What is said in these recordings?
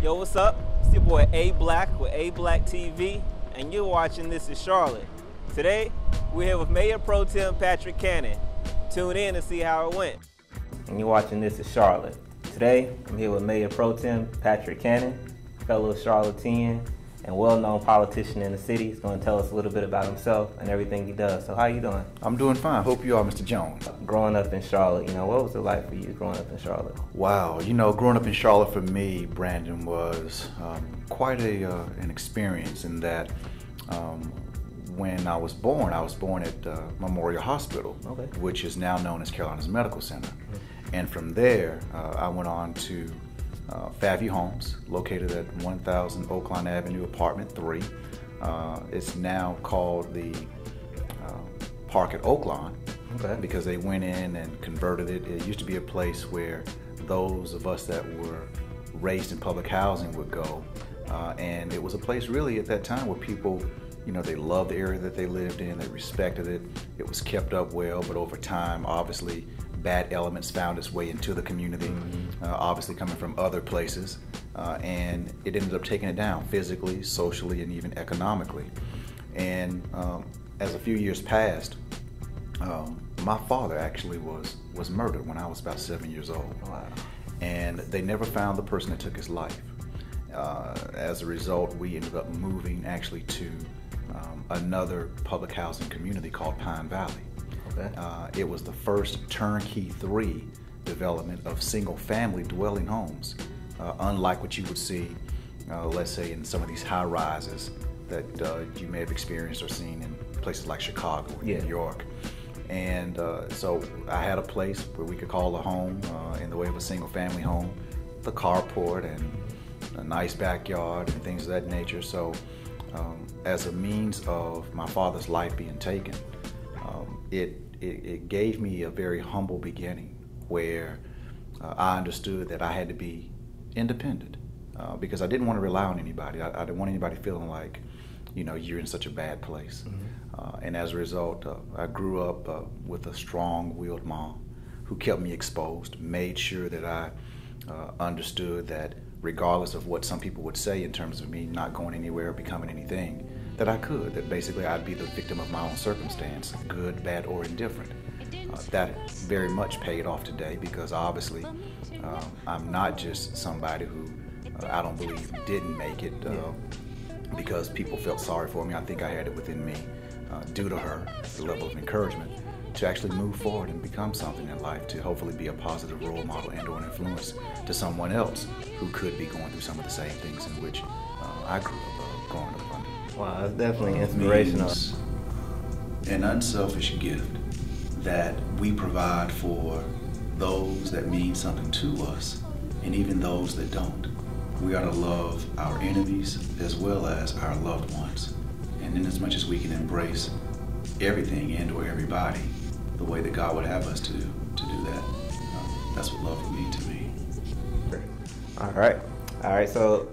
Yo, what's up? It's your boy A-Black with ABlackTV, and you're watching This Is Charlotte. Today, we're here with Mayor Pro Tem Patrick Cannon. Tune in to see how it went. And you're watching This Is Charlotte. Today, I'm here with Mayor Pro Tem Patrick Cannon, fellow Charlottean and well-known politician in the city. He's going to tell us a little bit about himself and everything he does. So how you doing? I'm doing fine. Hope you are, Mr. Jones. Growing up in Charlotte, what was it like for you growing up in Charlotte? Wow, growing up in Charlotte for me, Brandon, was quite an experience in that when I was born at Memorial Hospital, which is now known as Carolina's Medical Center. And from there, I went on to Fairview Homes, located at 1000 Oakland Avenue, Apartment 3. It's now called the Park at Oakland because they went in and converted it. It used to be a place where those of us that were raised in public housing would go. And it was a place really at that time where people, they loved the area that they lived in, they respected it. It was kept up well, but over time, obviously, bad elements found its way into the community, obviously coming from other places, and it ended up taking it down physically, socially, and even economically. And as a few years passed, my father actually was murdered when I was about 7 years old. Wow. And they never found the person that took his life. As a result, we ended up moving actually to another public housing community called Pine Valley. It was the first turnkey 3 development of single-family dwelling homes, unlike what you would see, let's say, in some of these high-rises that you may have experienced or seen in places like Chicago or New York. And so I had a place where we could call a home in the way of a single-family home, the carport and a nice backyard and things of that nature. So as a means of my father's life being taken, it gave me a very humble beginning where I understood that I had to be independent because I didn't want to rely on anybody. I didn't want anybody feeling like, you're in such a bad place. And as a result, I grew up with a strong-willed mom who kept me exposed, made sure that I understood that regardless of what some people would say in terms of me not going anywhere or becoming anything, that I could, that basically I'd be the victim of my own circumstance, good, bad, or indifferent. That very much paid off today because obviously I'm not just somebody who I don't believe didn't make it because people felt sorry for me. I think I had it within me due to her, the level of encouragement to actually move forward and become something in life, to hopefully be a positive role model and or an influence to someone else who could be going through some of the same things in which I grew up growing up under. Wow, that's definitely inspirational. An unselfish gift that we provide for those that mean something to us and even those that don't. We are to love our enemies as well as our loved ones. And in as much as we can embrace everything and or everybody the way that God would have us to do that, that's what love would mean to me. All right, so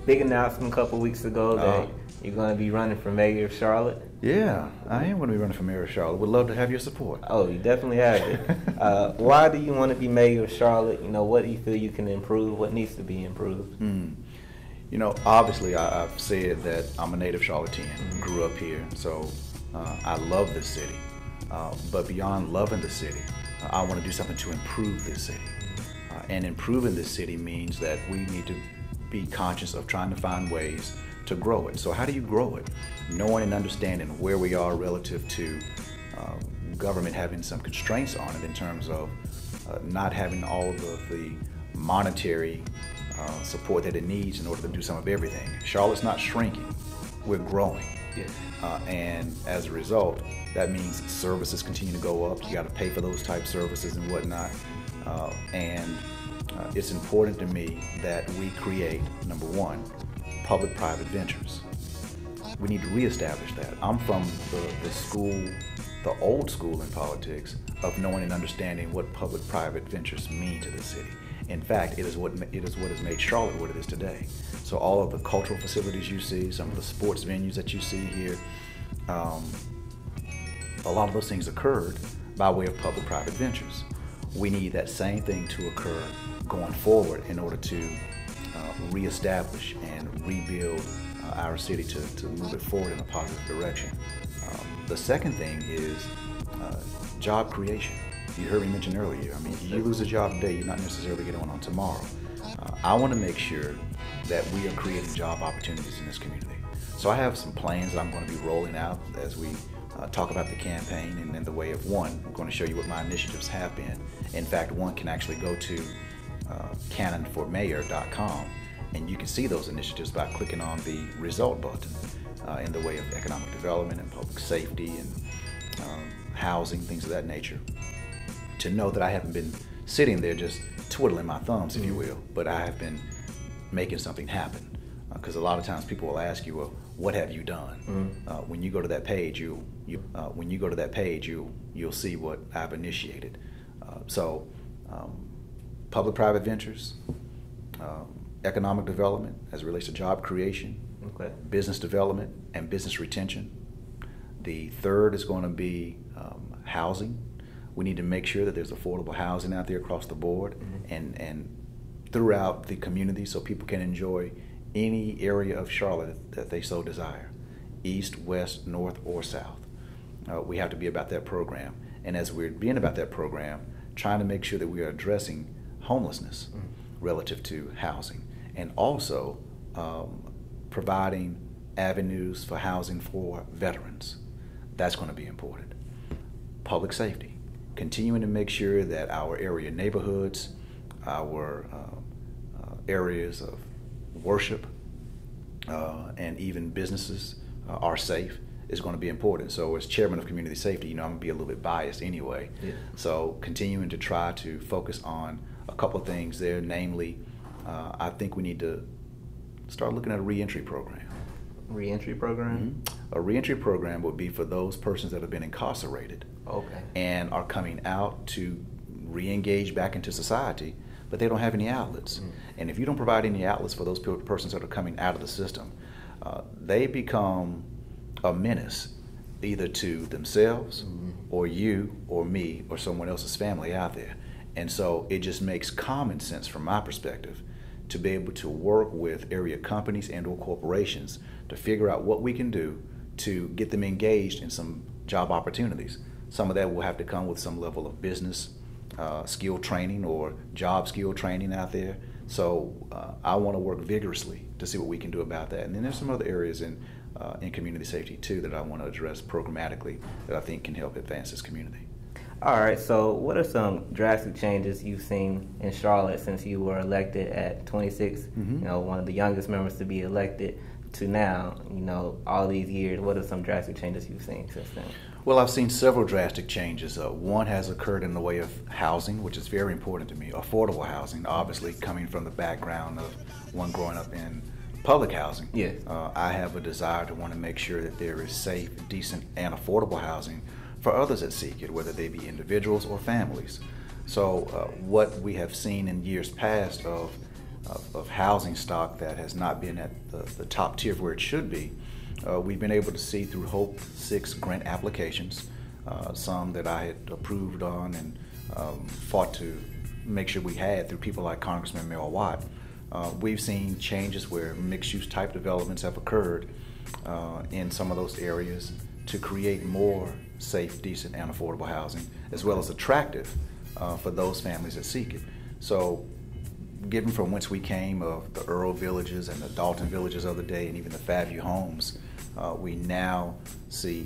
big announcement a couple weeks ago that you're going to be running for mayor of Charlotte. Yeah, I am going to be running for mayor of Charlotte. Would love to have your support. Oh, you definitely have it. Why do you want to be mayor of Charlotte? What do you feel you can improve? What needs to be improved? Obviously I've said that I'm a native Charlottean, grew up here, so I love this city. But beyond loving the city, I want to do something to improve this city. And improving this city means that we need to be conscious of trying to find ways to grow it. So how do you grow it? Knowing and understanding where we are relative to government having some constraints on it in terms of not having all of the monetary support that it needs in order to do some of everything. Charlotte's not shrinking, we're growing. And as a result, that means services continue to go up. You got to pay for those type services and whatnot. And it's important to me that we create, number one, public-private ventures. We need to reestablish that. I'm from the old school in politics of knowing and understanding what public-private ventures mean to the city. In fact, it is what has made Charlotte what it is today. So all of the cultural facilities you see, some of the sports venues that you see here, a lot of those things occurred by way of public-private ventures. We need that same thing to occur going forward in order to reestablish and rebuild our city to move it forward in a positive direction. The second thing is job creation. You heard me mention earlier, I mean, you lose a job today, you're not necessarily getting one on tomorrow. I want to make sure that we are creating job opportunities in this community. So I have some plans that I'm going to be rolling out as we talk about the campaign, and in the way of one, I'm going to show you what my initiatives have been. In fact, one can actually go to cannonformayor.com, and you can see those initiatives by clicking on the result button in the way of economic development and public safety and housing, things of that nature. To know that I haven't been sitting there just twiddling my thumbs, if you will, but I have been making something happen. Because a lot of times people will ask you, well, what have you done? When you go to that page, you'll see what I've initiated. Public-private ventures, economic development as it relates to job creation, business development, and business retention. The third is going to be housing. We need to make sure that there's affordable housing out there across the board and throughout the community, so people can enjoy any area of Charlotte that they so desire, east, west, north, or south. We have to be about that program. And as we're being about that program, trying to make sure that we are addressing homelessness relative to housing, and also providing avenues for housing for veterans. That's going to be important. Public safety, continuing to make sure that our area neighborhoods, our areas of worship, and even businesses are safe is going to be important. So as chairman of community safety, I'm going to be a little bit biased anyway. Yeah. So continuing to try to focus on a couple of things there, namely, I think we need to start looking at a reentry program. Reentry program? A reentry program would be for those persons that have been incarcerated and are coming out to re-engage back into society, but they don't have any outlets. And if you don't provide any outlets for those persons that are coming out of the system, they become a menace either to themselves or you or me or someone else's family out there. And so it just makes common sense from my perspective to be able to work with area companies and or corporations to figure out what we can do to get them engaged in some job opportunities. Some of that will have to come with some level of business skill training or job skill training out there. So I want to work vigorously to see what we can do about that. And then there's some other areas in community safety too that I want to address programmatically that I think can help advance this community. All right, so what are some drastic changes you've seen in Charlotte since you were elected at 26, one of the youngest members to be elected, to now, all these years? What are some drastic changes you've seen since then? Well, I've seen several drastic changes. One has occurred in the way of housing, which is very important to me. Affordable housing, obviously, coming from the background of one growing up in public housing. Yes. I have a desire to want to make sure that there is safe, decent, and affordable housing for others that seek it, whether they be individuals or families. So what we have seen in years past of housing stock that has not been at the top tier of where it should be, we've been able to see through Hope 6 grant applications, some that I had approved on and fought to make sure we had through people like Congressman Mel Watt. We've seen changes where mixed-use type developments have occurred in some of those areas to create more safe, decent, and affordable housing, as well as attractive for those families that seek it. So, given from whence we came, of the Earl villages and the Dalton villages of the day, and even the Fairview homes, we now see,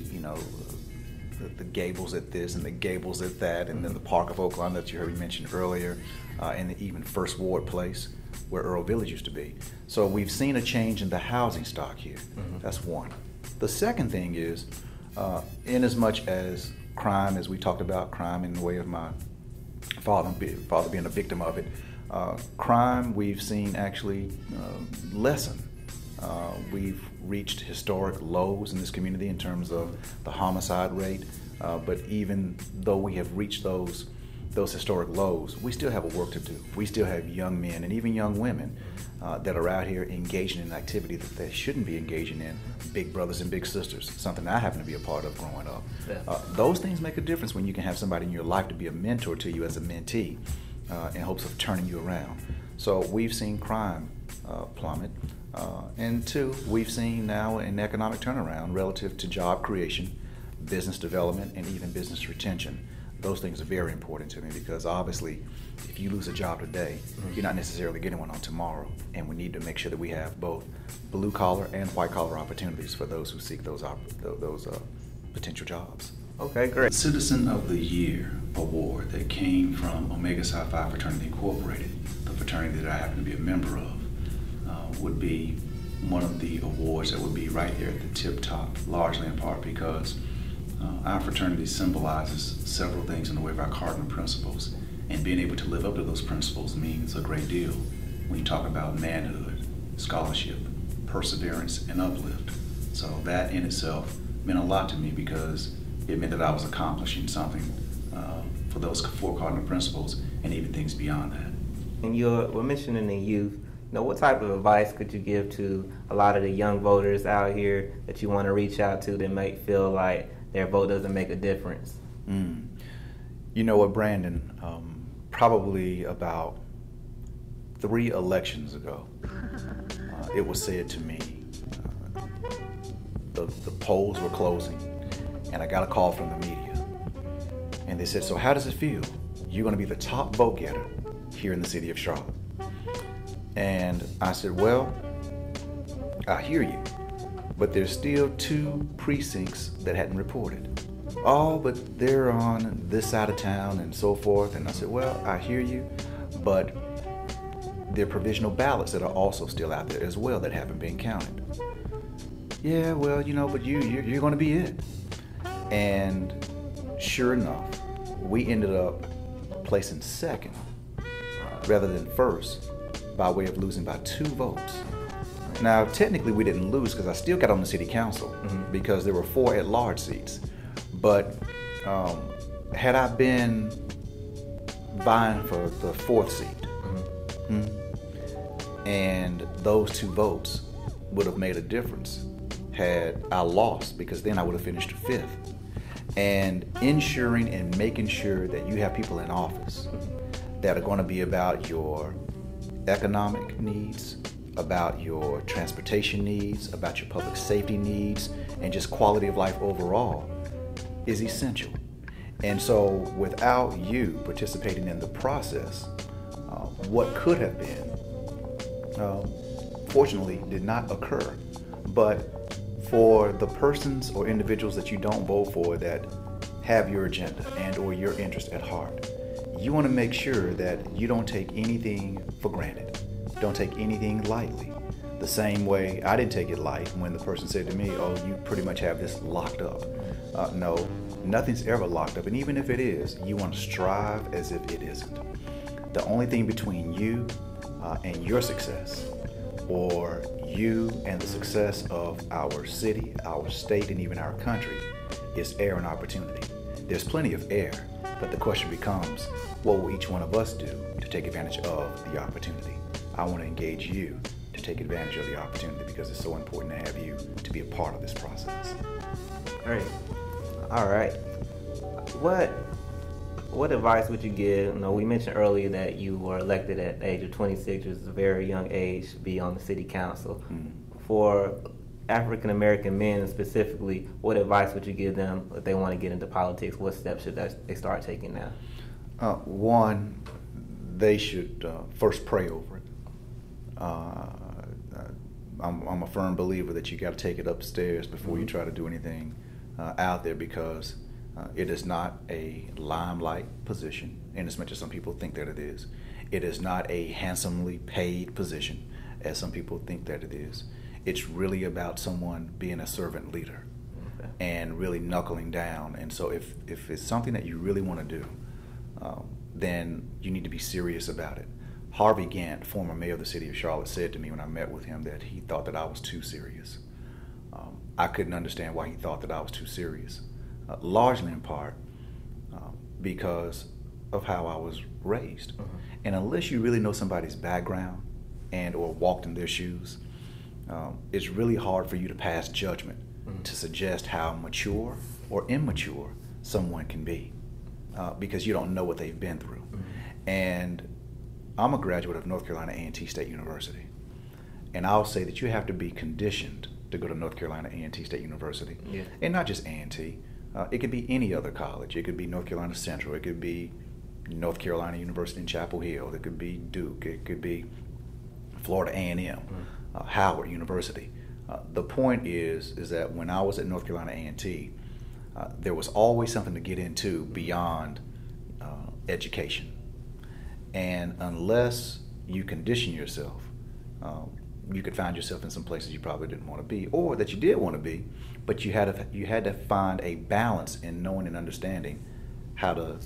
the gables at this and the gables at that, and then the Park of Oakland that you heard me mention earlier, and even First Ward Place, where Earl Village used to be. So we've seen a change in the housing stock here. That's one. The second thing is, in as much as crime, as we talked about, crime in the way of my father being a victim of it, crime we've seen actually lessen. We've reached historic lows in this community in terms of the homicide rate, but even though we have reached those historic lows, we still have a work to do. We still have young men and even young women that are out here engaging in activity that they shouldn't be engaging in, big brothers and big sisters, something I happen to be a part of growing up. Yeah. Those things make a difference when you can have somebody in your life to be a mentor to you as a mentee in hopes of turning you around. So we've seen crime plummet. And two, we've seen now an economic turnaround relative to job creation, business development, and even business retention. Those things are very important to me because obviously if you lose a job today, you're not necessarily getting one on tomorrow. And we need to make sure that we have both blue collar and white collar opportunities for those who seek those potential jobs. Okay, great. Citizen of the Year award that came from Omega Psi Phi Fraternity Incorporated, the fraternity that I happen to be a member of, would be one of the awards that would be right there at the tip top, largely in part because our fraternity symbolizes several things in the way of our cardinal principles, and being able to live up to those principles means a great deal when you talk about manhood, scholarship, perseverance, and uplift. So that in itself meant a lot to me because it meant that I was accomplishing something for those 4 cardinal principles and even things beyond that. And we're mentioning the youth. What type of advice could you give to a lot of the young voters out here that you want to reach out to that might feel like their vote doesn't make a difference? You know what, Brandon? Probably about 3 elections ago, it was said to me, the polls were closing, and I got a call from the media. And they said, so how does it feel? You're going to be the top vote getter here in the city of Charlotte. And I said, well, I hear you, but there's still 2 precincts that hadn't reported. Oh, but they're on this side of town and so forth. And I said, well, I hear you, but there are provisional ballots that are also still out there as well that haven't been counted. Yeah, well, but you're going to be it. And sure enough, we ended up placing second rather than first by way of losing by 2 votes. Now, technically we didn't lose because I still got on the city council because there were 4 at-large seats. But had I been vying for the 4th seat, and those 2 votes would have made a difference had I lost, because then I would have finished 5th. And ensuring and making sure that you have people in office that are going to be about your economic needs, about your transportation needs, about your public safety needs, and just quality of life overall is essential. And so without you participating in the process, what could have been, fortunately did not occur. But for the persons or individuals that you don't vote for that have your agenda and or your interest at heart, you want to make sure that you don't take anything for granted. Don't take anything lightly. The same way I didn't take it light when the person said to me, oh, you pretty much have this locked up. No, nothing's ever locked up. And even if it is, you want to strive as if it isn't. The only thing between you and your success, or you and the success of our city, our state, and even our country, is air and opportunity. There's plenty of air, but the question becomes, what will each one of us do to take advantage of the opportunity? I want to engage you to take advantage of the opportunity because it's so important to have you to be a part of this process. Great. All right. What advice would you give? We mentioned earlier that you were elected at the age of 26, which is a very young age to be on the city council. For African American men specifically, what advice would you give them if they want to get into politics? What steps should they start taking now? One, they should first pray over it. I'm a firm believer that you got to take it upstairs before you try to do anything out there, because it is not a limelight position, in as much as some people think that it is. It is not a handsomely paid position, as some people think that it is. It's really about someone being a servant leader and really knuckling down. And so if it's something that you really want to do, then you need to be serious about it. Harvey Gantt, former mayor of the city of Charlotte, said to me when I met with him that he thought that I was too serious. I couldn't understand why he thought that I was too serious, largely in part because of how I was raised. And unless you really know somebody's background and or walked in their shoes, it's really hard for you to pass judgment to suggest how mature or immature someone can be, because you don't know what they've been through. And I'm a graduate of North Carolina A&T State University. And I'll say that you have to be conditioned to go to North Carolina A&T State University. Yeah. And not just A&T. It could be any other college. It could be North Carolina Central. It could be North Carolina University in Chapel Hill. It could be Duke. It could be Florida A&M, Howard University. The point is that when I was at North Carolina A&T, there was always something to get into beyond education. And unless you condition yourself, you could find yourself in some places you probably didn't want to be, or that you did want to be, but you had to find a balance in knowing and understanding how to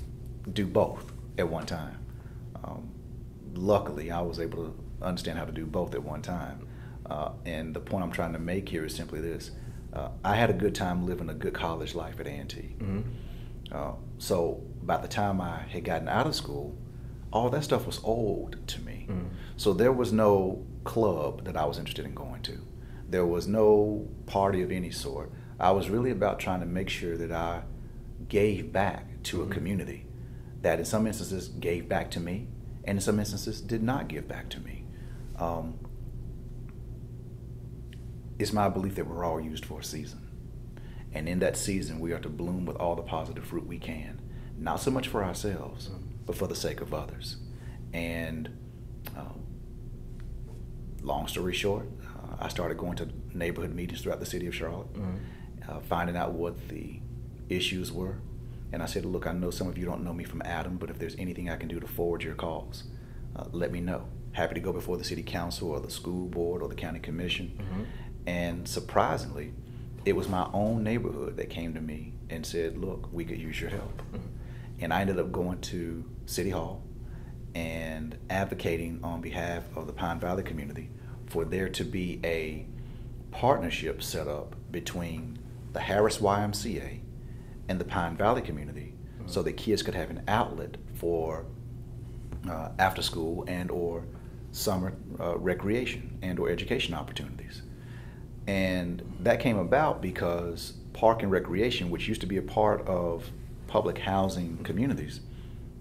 do both at one time. Luckily, I was able to understand how to do both at one time. And the point I'm trying to make here is simply this. I had a good time living a good college life at A&T. So by the time I had gotten out of school, all that stuff was old to me. So there was no club that I was interested in going to. There was no party of any sort. I was really about trying to make sure that I gave back to a community that in some instances gave back to me, and in some instances did not give back to me. It's my belief that we're all used for a season. And in that season, we are to bloom with all the positive fruit we can. Not so much for ourselves, but for the sake of others. And long story short, I started going to neighborhood meetings throughout the city of Charlotte, finding out what the issues were. And I said, look, I know some of you don't know me from Adam, but if there's anything I can do to forward your cause, let me know. Happy to go before the city council or the school board or the county commission. And surprisingly, it was my own neighborhood that came to me and said, look, we could use your help. And I ended up going to City Hall and advocating on behalf of the Pine Valley community for there to be a partnership set up between the Harris YMCA and the Pine Valley community so that kids could have an outlet for after school and or summer recreation and or education opportunities. And that came about because park and recreation, which used to be a part of public housing communities,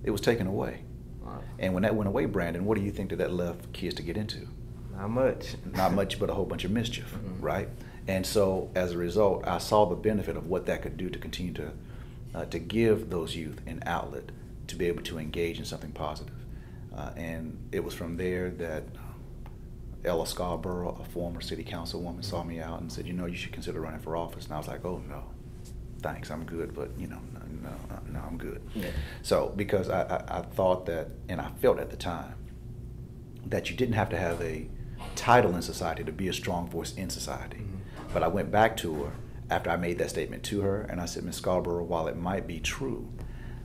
it was taken away. Wow. And when that went away, Brandon, what do you think that left kids to get into? Not much. Not much, but a whole bunch of mischief, right? And so as a result, I saw the benefit of what that could do to continue to give those youth an outlet to be able to engage in something positive. And it was from there that Ella Scarborough, a former city councilwoman, saw me out and said, you know, you should consider running for office. And I was like, oh, no, thanks, I'm good, but, you know, no, I'm good. Yeah. So because I thought that, and I felt at the time, that you didn't have to have a title in society to be a strong voice in society. But I went back to her after I made that statement to her, and I said, Ms. Scarborough, while it might be true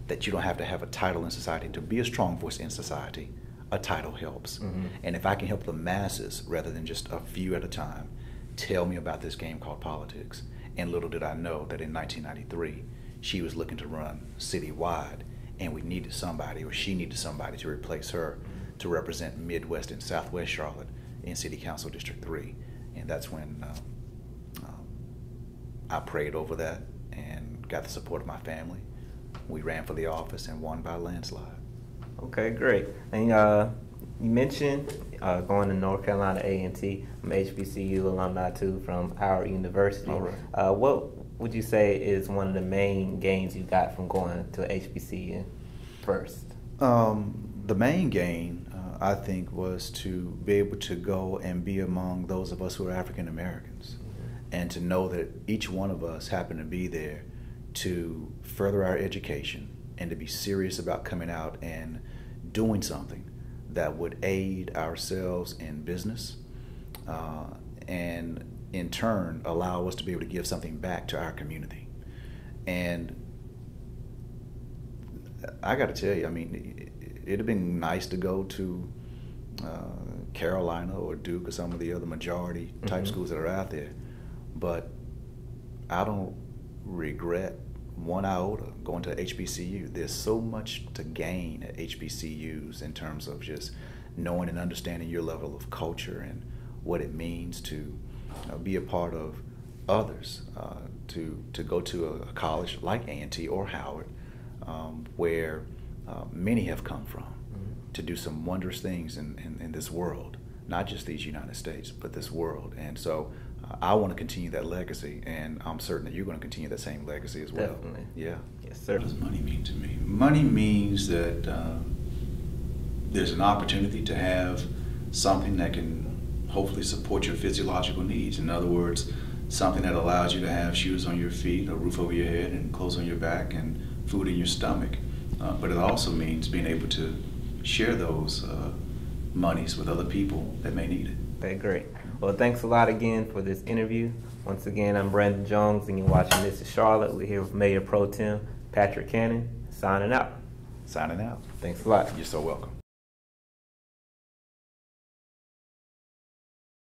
that you don't have to have a title in society to be a strong voice in society, a title helps. And if I can help the masses rather than just a few at a time, tell me about this game called politics. And little did I know that in 1993, she was looking to run citywide, and we needed somebody, or she needed somebody to replace her to represent Midwest and Southwest Charlotte in City Council District 3. And that's when I prayed over that and got the support of my family. We ran for the office and won by a landslide. Okay, great. And you mentioned going to North Carolina A&T. I'm an HBCU alumni too from our university. All right. What would you say is one of the main gains you got from going to HBCU first? The main gain, I think, was to be able to go and be among those of us who are African Americans, and to know that each one of us happened to be there to further our education and to be serious about coming out and doing something that would aid ourselves in business and in turn allow us to be able to give something back to our community. And I got to tell you, I mean, it'd have been nice to go to Carolina or Duke or some of the other majority type schools that are out there, but I don't regret one iota going to HBCU. There's so much to gain at HBCUs in terms of just knowing and understanding your level of culture and what it means to be a part of others, to go to a college like A&T or Howard, where many have come from, to do some wondrous things in this world not just these United States, but this world. And so I want to continue that legacy, and I'm certain that you're going to continue that same legacy as well. Definitely. Yeah. Yes, sir. What does money mean to me? Money means that there's an opportunity to have something that can hopefully support your physiological needs. In other words, something that allows you to have shoes on your feet, a roof over your head, and clothes on your back, and food in your stomach. But it also means being able to share those monies with other people that may need it. Okay, great. Well, thanks a lot again for this interview. Once again, I'm Brandon Jones, and you're watching This is Charlotte. We're here with Mayor Pro Tem Patrick Cannon, signing out. Signing out. Thanks a lot. You're so welcome.